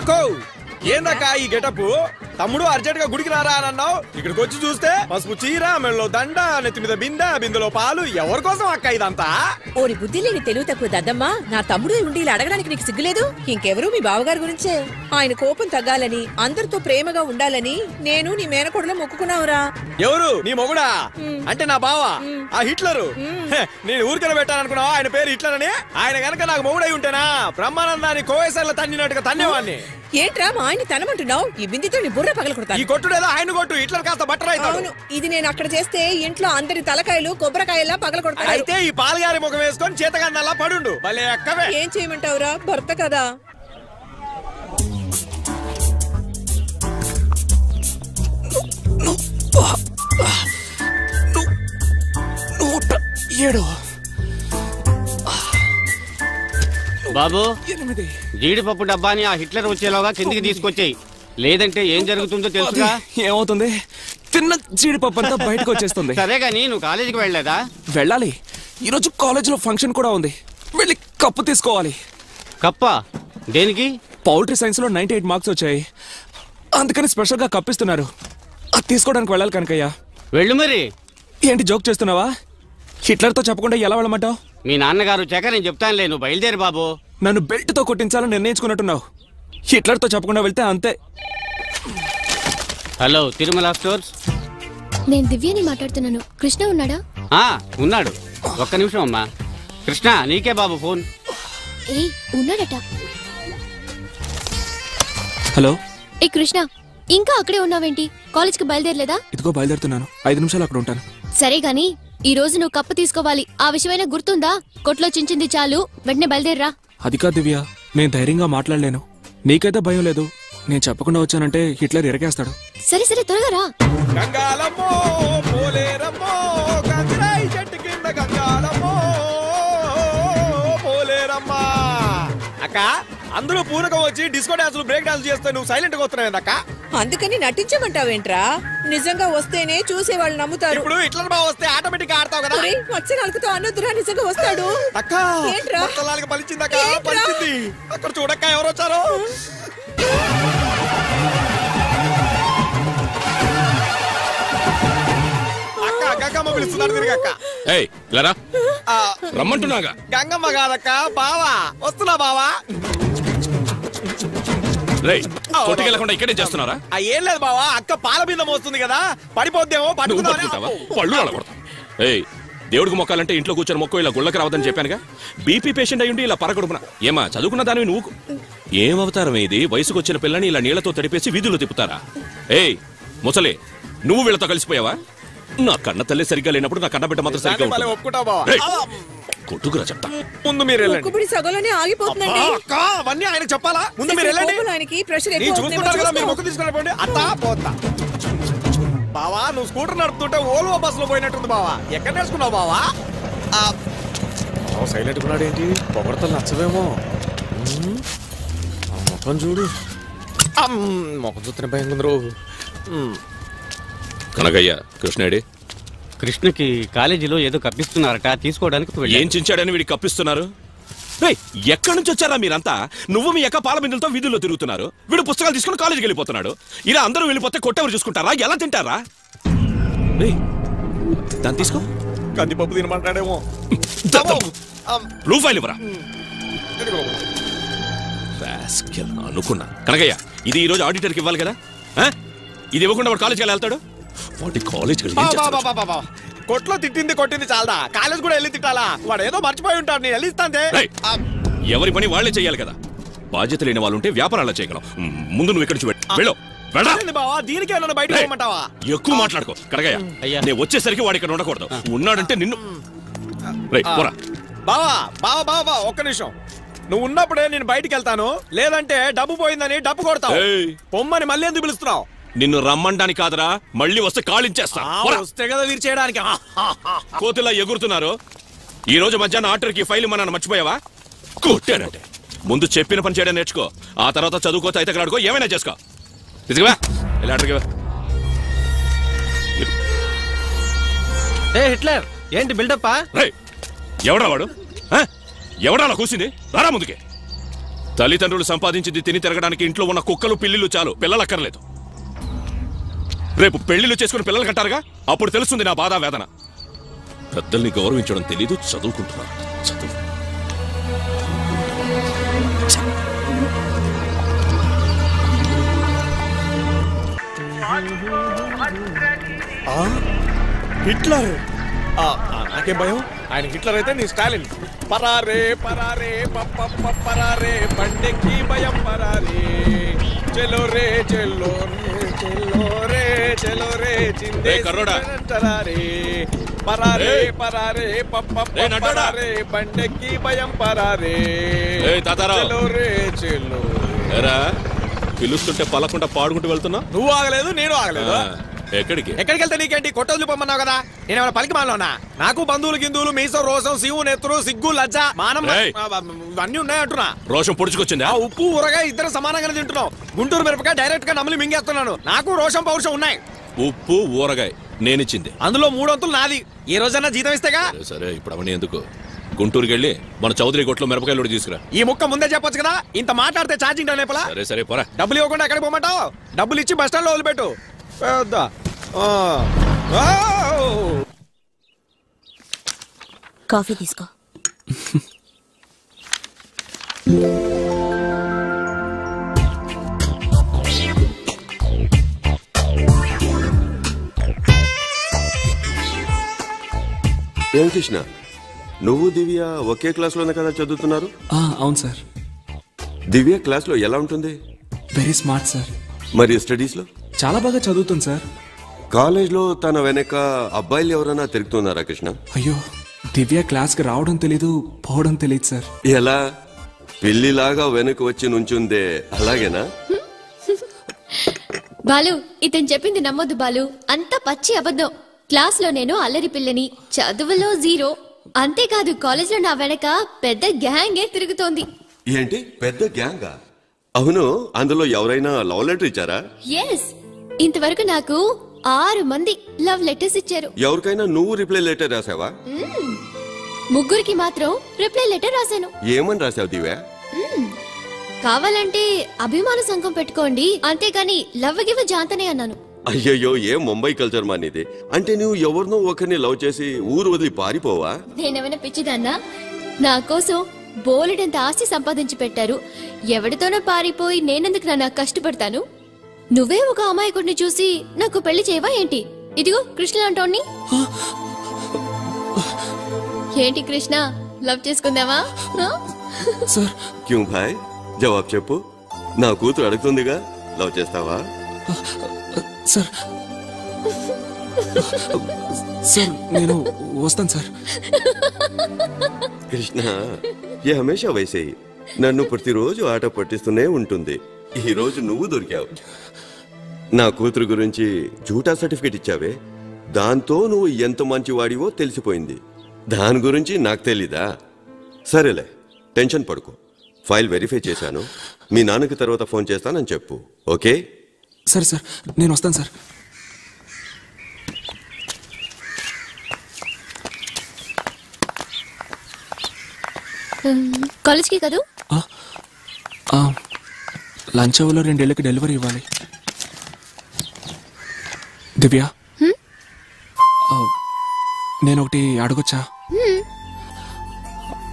అక్కో ఏందక్క ఈ గెటప్? తమ్ముడు అర్జెంట్ గా గుడికి రారా అని అన్నావు. ఇక్కడికి వచ్చి చూస్తే పసుపు చీర, మెడలో దండ, నెత్తి మీద బిందెలో పాలు. ఎవరి కోసం అక్క ఇదంతా? ఓరి బుద్ధి లేని తెలుగు తక్కువ దద్దమ్మా, నా తమ్ముడు ఉండి ఇలా అడగడానికి నీకు సిగ్గులేదు? ఇంకెవరు మీ బావగారి గురించే. ఆయన కోపం తగ్గాలని, అందరితో ప్రేమగా ఉండాలని నేను నీ మేనకోడలో మొక్కుకున్నావురా. ఎవరు నీ మొగుడా? అంటే నా బావ ఆ హిట్లరు. నేను ఊరికనే పెట్టాననుకున్నావా ఆయన పేరు హిట్లర్ అని? ఆయన గనక నాకు మొగుడై ఉంటేనా బ్రహ్మానందాన్ని కోవేశ్వర్లో తన్నినట్టుగా తన్నేవాడిని. ఏంట్రా మా ఆయన తనమంటున్నావు? ఈ బిందితో నీ బుర్ర పగల కొడతా. ఈ కొట్టుడేదో ఆయన కొట్టు, హిట్లర్ కాస్త బట్టర్ అవుతాడు. అవును, ఇది నేను అక్కడ చేస్తే ఇంట్లో అందరి తలకాయలు కొబ్బరికాయలా పగల కొడతాడు. అయితే ఈ పాలగారి ముఖం వేసుకొని చేతగన్నలా పడుండు. భలే అక్కవే. ఏం చేయమంటావురా, భర్త కదా. బాబు, జీడిపప్పు డబ్బాని ఆ హిట్లర్ వచ్చేలోగా కిందికి తీసుకొచ్చాయి. లేదంటే ఏం జరుగుతుందో తెలుసుగా? ఏమవుతుంది? తిన్న జీడిపప్పు అంతా బయటకు వచ్చేస్తుంది. సరే గాని నువ్వు కాలేజీకి వెళ్ళలేదా? వెళ్ళాలి. ఈరోజు కాలేజీలో ఫంక్షన్ కూడా ఉంది. వెళ్ళి కప్పు తీసుకోవాలి. కప్పా? దేనికి? పౌల్ట్రీ సైన్స్ లో 98 మార్క్స్ వచ్చాయి. అందుకని స్పెషల్ గా కప్పిస్తున్నారు. అది తీసుకోవడానికి వెళ్ళాలి కనకయ్య. వెళ్ళు మరి. ఏంటి జోక్ చేస్తున్నావా? హిట్లర్తో చెప్పకుండా ఎలా వెళ్ళమంటావు? మీ నాన్నగారు వచ్చాక నేను చెప్తానులే, నువ్వు బయలుదేరి బాబు. నన్ను బెల్ట్ తో కొట్టించాలని నిర్ణయించుకున్నట్టున్నావు. హిట్లర్తో చెప్పకుండా వెళ్తే అంతే. Hello, Tirumala stores. నేను దివ్యని మాట్లాడుతున్నాను. కృష్ణ ఉన్నాడా? ఉన్నాడు. ఒక్క నిమిషం అమ్మా. కృష్ణ, నీకే బాబు ఫోన్. ఏయ్, ఉన్నాడట. హలో. ఏ కృష్ణ, ఇంకా అక్కడే ఉన్నావేంటి? కాలేజ్కి బయలుదేరలేదా? ఇదిగో బయలుదేరుతున్నాను. 5 నిమిషాలు అక్కడ ఉంటాను. సరే గాని ఈ రోజు నువ్వు కప్పు తీసుకోవాలి. ఆ విషయమైనా గుర్తుందా? కొట్లో చించింది చాలు, వెంటనే బయలుదేరరా. అది కాదు దివ్య, నేను ధైర్యంగా మాట్లాడలేను. నీకైతే భయం లేదు. నేను చెప్పకుండా వచ్చానంటే హిట్లర్ ఎరగేస్తాడు. సరే సరే, త్వరగా రా. గంగాలమ్మో పోలేరమ్మో, గంగరాయి చెట్టు కింద గంగాలమ్మో పోలేరమ్మా. అక్క, అందరూ పూనకం వచ్చి డిస్కో డాన్సులు, బ్రేక్ డాన్స్ చేస్తే నువ్వు సైలెంట్ గా వస్తున్నావు అక్క. అందుకని నటించమంటావేంట్రా? నిజంగా వస్తేనే చూసేవాళ్ళు నమ్ముతారు. ఇప్పుడు హిట్లర్ బావ వస్తే ఆటోమేటిక్ గా ఆడతావు కదా. మత్స్యనాలకుతో అనొద్దురా, నిజంగా వస్తాడు. అక్క, ఏంట్రా? మత్స్యనాలకి పలిచింది అక్క, పలిచింది. అక్కడ చూడక్క ఎవరు వచ్చారు. అక్క, గంగమ్మ పిలుస్తున్నాడు తిరిగి అక్క. రమ్మంటున్నాగా. గంగమ్మ కాదక్క, బావా వస్తున్నా. బావా కొట్టుకెళ్ళకుండా ఇక్కడే చేస్తున్నారా? ఏం లేదు బావా, అక్క పాల మీద మోస్తుంది కదా, పడిపోద్దేమో. దేవుడికి మొక్కాలంటే ఇంట్లో కూర్చొని మొక్కు, ఇలా గుళ్ళకి రావద్దని చెప్పానుగా. బీపీ పేషెంట్ అయ్యుండి ఇలా పరగడుపున ఏమా చదువుకున్న దానివి నువ్వు? ఏం అవతారం ఇది? వయసుకు వచ్చిన పిల్లని ఇలా నీళ్లతో తడిపేసి వీధుల్లో తిప్పుతారా? ముసలి, నువ్వు వీళ్ళతో కలిసిపోయావా? నా కన్న తల్లి సరిగ్గా లేనప్పుడు నా కన్న బిడ్డ మాత్రం సరిగ్గా ఒప్పుకుంటావా? కొట్టుకురా చెప్తా. ముందు మీరు వెళ్ళండి. సగలోనే ఆగిపోతుందండి. అవన్నీ ఆయన చెప్పాలా? ముందు మీరు వెళ్ళండి. ఆయనకి ప్రెషర్ చూసుకుంటారు కదా, మీరు మొక్కు తీసుకుని అత్తా పోతా. బావా, నువ్వు స్కూటర్ నడుపుతుంటే ఓల్వో బస్సులో పోయినట్టుంది బావా. ఎక్కడ నేర్చుకున్నావు బావా? సైలెంట్ ఉన్నాడు ఏంటి? పొగడతలు నచ్చవేమో. మొఖం చూడు, మొఖం చూస్తున్న భయం ఉంది రోజు. కనకయ్య, కృష్ణేడి? కృష్ణకి కాలేజీలో ఏదో కప్పిస్తున్నారట, తీసుకోవడానికి. ఏం చించాడని వీడికి కప్పిస్తున్నారు? ఎక్కడి నుంచి వచ్చారా మీరంతా? నువ్వు మీ యొక్క పాల బిందులతో వీధుల్లో తిరుగుతున్నారు. వీడు పుస్తకాలు తీసుకుని కాలేజీకి వెళ్ళిపోతున్నాడు. ఇలా అందరూ వెళ్ళిపోతే కొట్టెవరు చూసుకుంటారా? ఎలా తింటారా? దాన్ని తీసుకో. కందిపప్పు తినమంటాడేమో. బ్లూ ఫైల్ ఇవ్వరా? అనుకున్నా. కనకయ్య, ఇది ఈ రోజు ఆడిటర్కి ఇవ్వాలి కదా. ఇది ఇవ్వకుండా వాడు కాలేజీకి వెళ్తాడు. వాడి కాలేజ్ కొట్లో తిట్టింది కొట్టింది చాలదా, కాలేజ్ కూడా వెళ్ళి తిట్టాలా? వాడు ఏదో మర్చిపోయి ఉంటాడు. నేను వెళ్ళిస్తాంటే. ఎవరి పని వాళ్లే చెయ్యాలి కదా. బాధ్యత లేని వాళ్ళు ఉంటే వ్యాపారాలు చేయగలం. ముందు నువ్వు ఇక్కడ వెళ్ళు. దీనికి బయట పోమంటావా? ఎక్కువ మాట్లాడుకో. కనకయ్య, నేను వచ్చేసరికి వాడు ఇక్కడ ఉండకూడదు. ఉన్నాడంటే నిన్ను. బావా బావా బావా, ఒక్క నిమిషం. నువ్వు ఉన్నప్పుడే నేను బయటికి వెళ్తాను, లేదంటే డబ్బు పోయిందని డబ్బు కొడతావు. పొమ్మని మళ్ళీ ఎందుకు పిలుస్తున్నావు? నిన్ను రమ్మండానికి కాదురా, మళ్ళీ వస్తే కాళించేస్తా. వస్తే కదా వీరు చేయడానికి. కోతిలా ఎగురుతున్నారు. ఈ రోజు మధ్యాహ్నం ఆర్డర్కి ఫైల్ మన మర్చిపోయావా? కొట్టానంటే ముందు చెప్పిన పని చేయడం నేర్చుకో. ఆ తర్వాత చదువుకోతే అయితే ఆడుకో, ఏమైనా చేసుకో. తీసుకువా హిట్లర్. ఏంటి బిల్డప్పా? ఎవడా వాడు? ఎవడా కూసింది? రారా ముందుకే. తల్లిదండ్రులు సంపాదించింది తిని తిరగడానికి ఇంట్లో ఉన్న కుక్కలు పిల్లిలు చాలు, పిల్లలక్కర్లేదు. రేపు పెళ్లిళ్ళు చేసుకుని పిల్లలు కట్టారుగా, అప్పుడు తెలుస్తుంది నా బాధ వేదన. పెద్దల్ని గౌరవించడం తెలీదు, చదువుకుంటున్నారు. చదువు హిట్లర్. నాకేం భయం, ఆయన హిట్లర్ అయితే నీ స్టాలిన్. పరారే పరారే పరారే బండెక్కి భయం పరారే చెలో రే చెల్లో చెల్లో రే చెలో రే చిందే పరారే పరారే పరారే పరారే బండెక్కి భయం పరారే చెలో రే చెల్లో. పిలుస్తుంటే పలకుండా పాడుకుంటూ వెళ్తున్నా. నువ్వు ఆగలేదు, నేను ఆగలేదు. ఎక్కడికి వెళ్తే నీకేంటి? కొట్టొద్దు పొమ్మన్నావు కదా, నేనేమైనా పలికి మాలోనా? నాకు బంధువులు గిందువులు మీసం రోసం శివు నెత్తురు సిగ్గు లజ్జ మానం అన్నీ ఉన్నాయంటున్నా. రోషం పొడుచుకొచ్చిందా? ఉప్పు ఊరగా ఇద్దరు సమానంగానే తింటున్నావు. గుంటూరు మిరపకాయ డైరెక్ట్ గా నమిలి మింగేస్తున్నాను. నాకు రోషం పౌరుషం ఉన్నాయి. ఉప్పు ఊరగాయ నేనిచ్చింది, అందులో 3 వంతులు నాది. ఏ రోజన్నా జీతం ఇస్తేగా. సరే ఇప్పుడు అవన్నీ ఎందుకు, గుంటూరుకి వెళ్ళి మన చౌదరి కొట్లో మిరపకాయలు తీసుకురా. ఈ ముక్క ముందే చెప్పొచ్చు కదా, ఇంత మాట్లాడితే ఛార్జింగ్ లేపలా. సరే సరే పోరా. డబ్బులు ఇవ్వకుండా ఎక్కడికి పోమంటావు? డబ్బులు ఇచ్చి బస్ స్టాండ్ లో వదిలిపెట్టు. కాఫీ తీసుకో. ఏం కృష్ణ, నువ్వు దివ్య ఒకే క్లాస్లోనే కదా చదువుతున్నారు? అవును సార్. దివ్య క్లాస్లో ఎలా ఉంటుంది? Very smart sir. మరి స్టడీస్లో? చాలా బాగా చదువుతుంది సార్. కాలేజ్లో తన వెనక అబ్బాయిలు ఎవరైనా తిరుగుతున్నారా కృష్ణ? అయ్యో, దివ్య క్లాస్కి రావడం తెలీదు, పోవడం తెలియదు సార్. ఎలా? పిల్లిలాగా వెనక వచ్చి నుంచుందే అలాగేనా? బాలు, ఇతను చెప్పింది నమ్మొద్దు బాలు, అంత పచ్చి అబద్ధం. క్లాస్ లో నేను అల్లరి పిల్లని, చదువులో 0. అంతేకాదు కాలేజ్ లో నా వెనక పెద్ద గ్యాంగే తిరుగుతోంది. ఏంటి పెద్ద గ్యాంగా? అవును, అందులో ఎవరైనా లవ్ లెటర్ ఇచ్చారా? ఎస్, ఇంతవరకు నాకు 6 మంది లవ్ లెటర్స్ ఇచ్చారు. ఎవరికైనా నువ్వు రిప్లై లెటర్ రాసావా? 3 మాత్రం రిప్లై లెటర్ రాశాను. ఏమని రాసావు దివ్య? కావాలంటే అభిమాన సంఘం పెట్టుకోండి, అంతేగాని లవ్ గివ్ జాంతనే అన్నాను. అయ్యయ్యో, ఏం ముంబై కల్చర్ మానిది. అంటే నువ్వు ఎవరినో ఒకరిని లవ్ చేసి ఊరు వదిలి పారిపోవా? నేనేమైనా పిచ్చిదాన్నా? నా కోసం బోలెడంత ఆస్తి సంపాదించి పెట్టారు. ఎవరితోనో పారిపోయి నేనెందుకు నా కష్టపడతాను? నువ్వే ఒక అమాయకుడిని చూసి నాకు పెళ్లి చేయవా ఏంటి? ఇదిగో కృష్ణ అంటోని. ఏంటి కృష్ణ, లవ్ చేసుకుందావా? సార్ క్యూ భాయ్, జవాబు చెప్పు. నా కూతురు అడుగుతుందిగా, లవ్ చేస్తావా? సార్ సార్ నేను వస్తాను సార్. కృష్ణ, ఏ హమేషా వైసే నన్ను ప్రతిరోజు ఆట పట్టిస్తూనే ఉంటుంది. ఈ రోజు నువ్వు దొరికావు. నా కూతురు గురించి జూటా సర్టిఫికేట్ ఇచ్చావే, దాంతో నువ్వు ఎంత మంచివాడివో తెలిసిపోయింది. దాని గురించి నాకు తెలీదా? సరేలే, టెన్షన్ పడుకో. ఫైల్ వెరిఫై చేశాను. మీ నాన్నకి తర్వాత ఫోన్ చేస్తానని చెప్పు, ఓకే? సరే సార్, నేను వస్తాను సార్. కాలేజ్కి కదూ? లంచ్ అవర్లో 2 ఏళ్ళకి డెలివరీ ఇవ్వాలి. దివ్య, నేను ఒకటి అడగొచ్చా?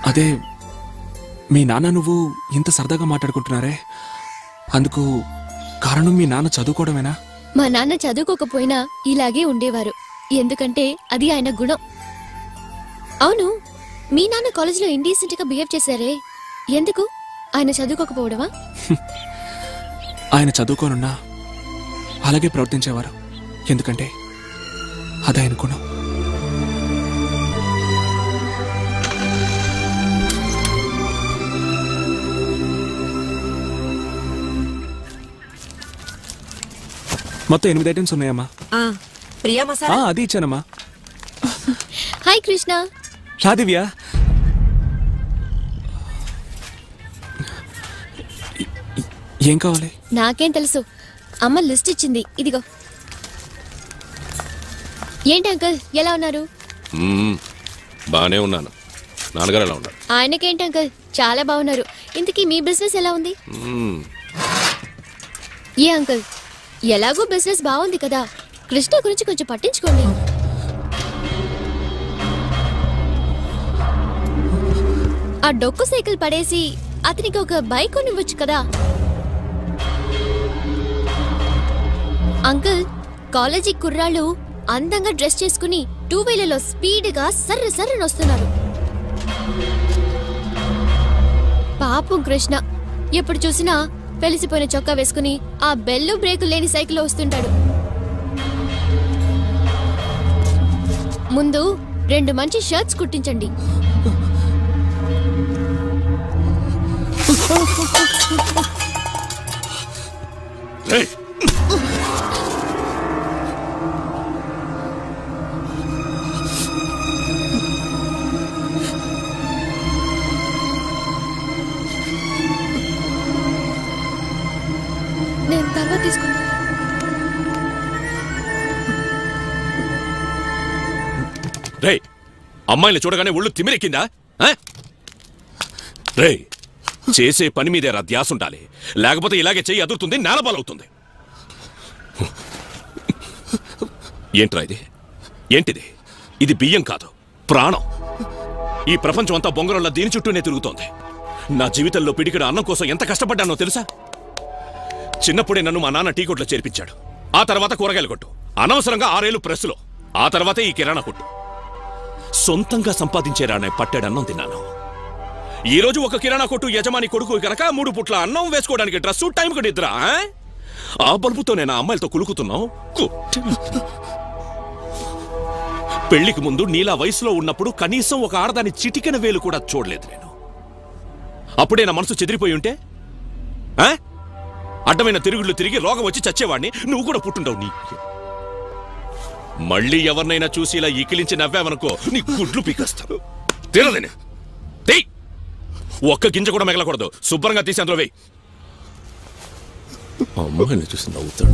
అదే, మీ నాన్న నువ్వు ఇంత సరదాగా మాట్లాడుకుంటున్నారే, అందుకు కారణం మీ నాన్న చదువుకోవడమేనా? మా నాన్న చదువుకోకపోయినా ఇలాగే ఉండేవారు, ఎందుకంటే అది ఆయన గుణం. అవును, మీ నాన్న కాలేజీలో ఇండీసెంట్ గా బిహేవ్ చేశారే, ఎందుకు? ఆయన చదువుకోకపోవడమా? ఆయన చదువుకోనున్నా అలాగే ప్రవర్తించేవారు, ఎందుకంటే అది ఆయన గుణం. మొత్తం 8 ఐటమ్స్ ఉన్నాయమ్మా. ప్రియా మసాలా అది ఇచ్చానమ్మా. హాయ్ కృష్ణ. రా దివ్య. ఏం కావాలి? నాకేం తెలుసు, అమ్మ లిస్ట్ ఇచ్చింది, ఇదిగో. ఏంటి అంకుల్, ఎలా ఉన్నారు? బానే ఉన్నాను. నాన్నగారు ఎలా ఉన్నారు? ఆయనకేంటి అంకుల్, చాలా బాగున్నారు. ఇంతకీ మీ బిజినెస్ ఎలా ఉంది? ఏ అంకుల్, ఎలాగో బిజినెస్ బాగుంది కదా, కృష్ణ గురించి కొంచెం పట్టించుకోండి. ఆ డొక్కు సైకిల్ పడేసి అతనికి ఒక బైక్ కొనివ్వచ్చు కదా. అంకుల్, కాలేజీ కుర్రాళ్ళు అందంగా డ్రెస్ చేసుకుని 2 వీలర్లో స్పీడ్గా సర్ర సర్రని వస్తున్నారు. పాపం కృష్ణ ఎప్పుడు చూసినా పెలిసిపోయిన చొక్కా వేసుకుని ఆ బెల్లు బ్రేకు లేని సైకిల్లో వస్తుంటాడు. ముందు 2 మంచి షర్ట్స్ కుట్టించండి. నేను తర్వాత తీసుకుంటా. రే, అమ్మాయిని చూడగానే ఒళ్ళు తిమిరెక్కిందా? రే, చేసే పని మీదే రా ధ్యాస ఉండాలి, లేకపోతే ఇలాగే చెయ్యి అదురుతుంది, నేలపాలవుతుంది. ఏంట్రా ఇది? ఏంటిది? ఇది బియ్యం కాదు, ప్రాణం. ఈ ప్రపంచం అంతా బొంగరంలా దీని చుట్టూనే తిరుగుతోంది. నా జీవితంలో పిడికిడ అన్నం కోసం ఎంత కష్టపడ్డానో తెలుసా? చిన్నప్పుడే నన్ను మా నాన్న టీ కొట్లో చేర్పించాడు. ఆ తర్వాత కూరగాయల కొట్టు, అనవసరంగా 6 ఏళ్ళు ప్రెస్సులో, ఆ తర్వాత ఈ కిరాణా కొట్టు. సొంతంగా సంపాదించేరానే పట్టెడన్నం తిన్నాను. ఈ రోజు ఒక కిరాణా కొట్టు యజమాని కొడుకు కనుక 3 పుట్ల అన్నం, వేసుకోవడానికి డ్రెస్సు, టైంకి నిద్ర. ఆ బల్బుతో నేను అమ్మాయిలతో కులుకుతున్నావు. పెళ్లికి ముందు నీలా వయసులో ఉన్నప్పుడు కనీసం ఒక ఆడదాని చిటికెన వేలు కూడా చూడలేదు నేను. అప్పుడే నా మనసు చెదిరిపోయి ఉంటే అడ్డమైన తిరుగుళ్ళు తిరిగి రోగం వచ్చి చచ్చేవాడిని. నువ్వు కూడా పుట్టుండవు. నీ మళ్ళీ ఎవరినైనా చూసి ఇలా ఈకిలించి నవ్వావనుకో, నీ గుడ్లు పీకేస్తాను. తినదేనే, ఒక్క గింజ కూడా మిగలకూడదు. శుభ్రంగా తీసి అందులో వేయి. అమ్మాయిని చూసి నవ్వుతాడు.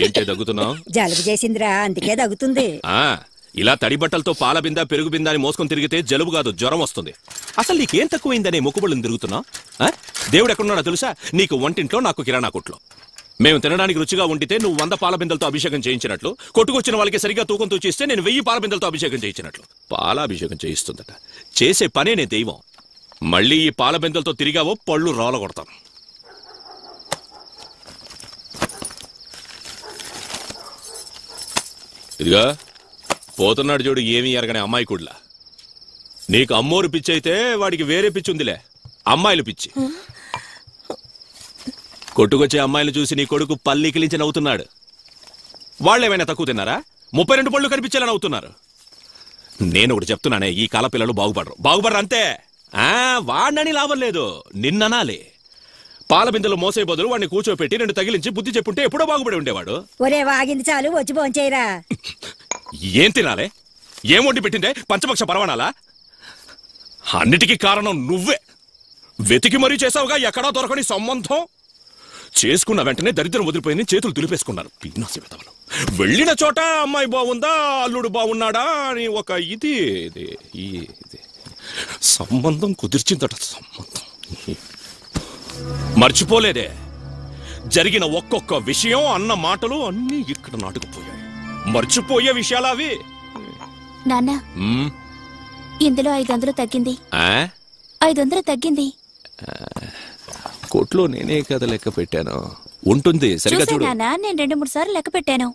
ఏంటే దగ్గుతున్నావు? జలుబు చేసిందిరా, అందుకే దగ్గుతుంది. ఇలా తడి బట్టలతో పాల బింద, పెరుగు బింద అని మోసుకొని తిరిగితే జలుబు కాదు, జ్వరం వస్తుంది. అసలు నీకేం తక్కువైందనే మొక్కుబళ్ళని తిరుగుతున్నావు? దేవుడు ఎక్కడున్నాడో తెలుసా? నీకు వంటింట్లో, నాకు కిరాణా కొట్లో. మేము తినడానికి రుచిగా ఉండితే నువ్వు 100 పాల బిందలతో అభిషేకం చేయించినట్లు, కొట్టుకొచ్చిన వాళ్ళకి సరిగా తూకం తూచిస్తే నేను 1000 పాల బిందలతో అభిషేకం చేయించినట్లు. పాలాభిషేకం చేయిస్తుందట. చేసే పనే నే దైవం. మళ్ళీ ఈ పాల బిందలతో తిరిగావో పళ్ళు రాల కొడతాను. ఇదిగా పోతున్నాడు చూడు, ఏమీ ఎరగనే అమ్మాయి కుడ్లా. నీకు అమ్మోరు పిచ్చి అయితే వాడికి వేరే పిచ్చి ఉందిలే, అమ్మాయిలు పిచ్చి. కొట్టుకొచ్చే అమ్మాయిలు చూసి నీ కొడుకు పల్లికిలించి నవ్వుతున్నాడు. వాళ్ళేమైనా తక్కువ తిన్నారా? 32 పళ్ళు కనిపించేలా నవ్వుతున్నారు. నేను ఒకటి చెప్తున్నానే, ఈ కాల పిల్లలు బాగుపడరు అంతే. వాడినని లాభం లేదు, నిన్ననాలే. పాల బిందెలు మోసే బదులు వాడిని కూర్చోపెట్టి 2 తగిలించి బుద్ధి చెప్పుంటే ఎప్పుడో బాగుపడి ఉండేవాడు. ఒరే వాగింది చాలు, వచ్చి భోంచేయరా. ఏం తినాలే? ఏం వండి పెట్టిందే? పంచపక్ష పరవాణాలా? అన్నిటికీ కారణం నువ్వే. వెతికి మరీ చేసావుగా ఎక్కడా దొరకని సంబంధం. చేసుకున్న వెంటనే దరిద్రం వదిలిపోయింది, చేతులు దులిపేసుకున్నారు. పీనాసి వెతవలు. వెళ్ళిన చోట అమ్మాయి బాగుందా, అల్లుడు బాగున్నాడా అని ఒక ఇది సంబంధం కుదిర్చిందట. సంబంధం మర్చిపోలేదే. జరిగిన ఒక్కొక్క విషయం, అన్న మాటలు అన్నీ ఇక్కడ నాటుకుపోయాయి. మర్చిపోయే విషయాలు అవి. నాన్న, ఇందులో 500 తగ్గింది. 500 తగ్గింది. కోట్లో నేనే కదా లెక్క పెట్టాను. ఉంటుంది సరిగా చూడు. నేను 2-3 సార్లు లెక్క పెట్టాను.